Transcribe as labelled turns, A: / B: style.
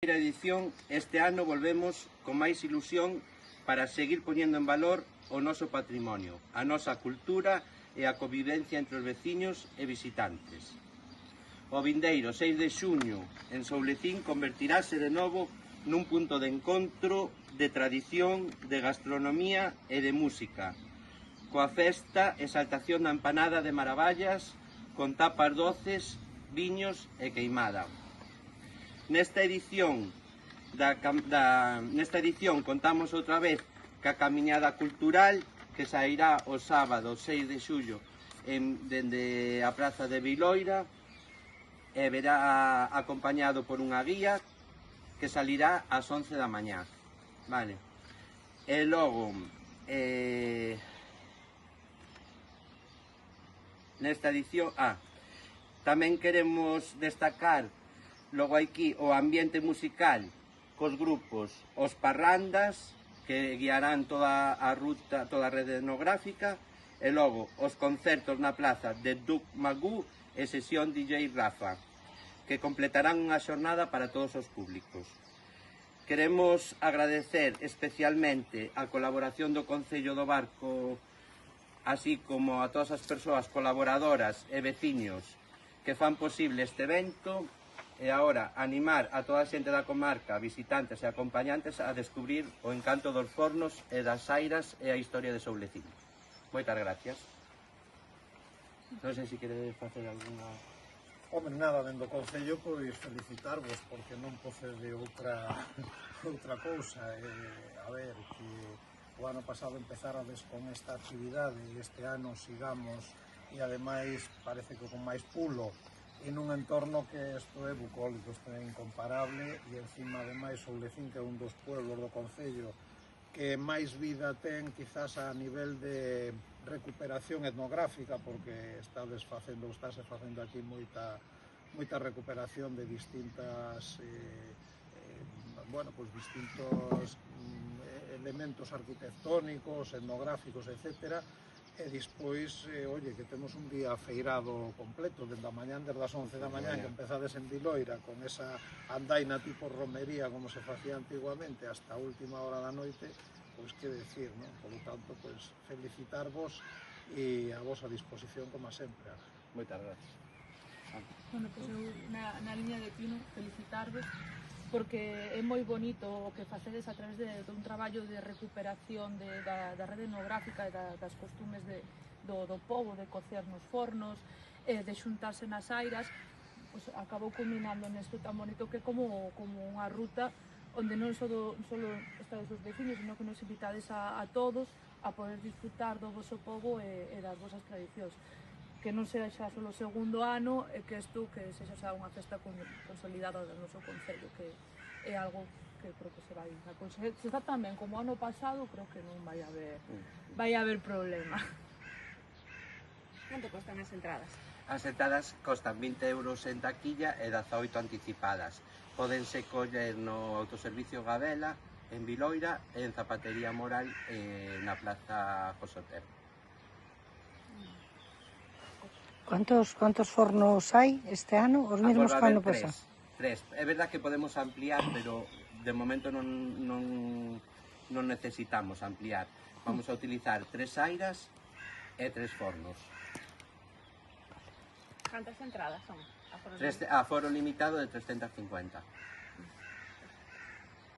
A: terceira edición, este ano volvemos con máis ilusión para seguir poñendo en valor o noso patrimonio, a nosa cultura e a convivencia entre os veciños e visitantes. O vindeiro 6 de xuño en Soulecín convertirase de novo nun punto de encontro, de tradición, de gastronomía e de música, coa festa exaltación da empanada de Maravallas, con tapas doces, viños e queimada. Nesta edición contamos outra vez ca camiñada cultural que sairá o sábado 6 de xullo dende a praza de Viloira e verá acompañado por unha guía que salirá ás 11 da mañá. Vale. E logo, nesta edición, tamén queremos destacar logo aquí o ambiente musical cos grupos Os Parrandas, que guiarán toda a ruta, toda a rede etnográfica, e logo os concertos na plaza de Duc Magú e sesión DJ Rafa, que completarán unha xornada para todos os públicos. Queremos agradecer especialmente a colaboración do Concello do Barco, así como a todas as persoas colaboradoras e veciños que fan posible este evento, e agora animar a toda a xente da comarca, visitantes e acompañantes a descubrir o encanto dos fornos e das sairas e a historia de Soulecín. Moitas gracias. Non sei se queredes facer alguna...
B: Home, nada, dentro do Concello, pois felicitarvos, porque non procede outra cousa. A ver, que o ano pasado empezarades con esta actividade e este ano sigamos, e ademais parece que con máis pulo, en un entorno que isto é bucólico, isto é incomparable, e encima ademais Soulecín, que é un dos pueblos do Concello que máis vida ten quizás a nivel de recuperación etnográfica, porque estáse facendo aquí moita recuperación de distintas distintos elementos arquitectónicos, etnográficos, etcétera. E despois, oye, que temos un día feirado completo, desde a mañán, desde as 11 da mañán, que empezades en Viloira, con esa andaina tipo romería, como se facía antiguamente, hasta a última hora da noite, pois que decir, non? Por lo tanto, pois felicitarvos e a vosa disposición, como sempre.
A: Moitas gracias.
C: Bueno, pois eu, na liña de Pino, felicitarvos, porque é moi bonito o que facedes a través dun traballo de recuperación da rede etnográfica e das costumes do povo, de cocer nos fornos, de xuntarse nas airas, pues acabou culminando nesto tan bonito que é como unha ruta onde non só estades os vecinos, sino que nos invitades a todos a poder disfrutar do vosso povo e das vosas tradicións. Que non sea xa só o segundo ano e que isto que sexa xa unha festa consolidada do noso Concello, que é algo que creo que se vai a conseguir. Se está tan ben como o ano pasado, creo que non vai haber problema.
D: Canto costan as entradas?
A: As entradas costan 20 euros en taquilla e 18 anticipadas. Pódense coller no autoservicio Gabela, en Viloira, e en Zapatería Moral na Plaza José Otero.
E: Quantos fornos hai este ano? Os mesmos que o ano pasado?
A: Tres. É verdad que podemos ampliar, pero de momento non necesitamos ampliar. Vamos a utilizar 3 airas e 3 fornos.
D: Cantas entradas son?
A: Aforo limitado de 350.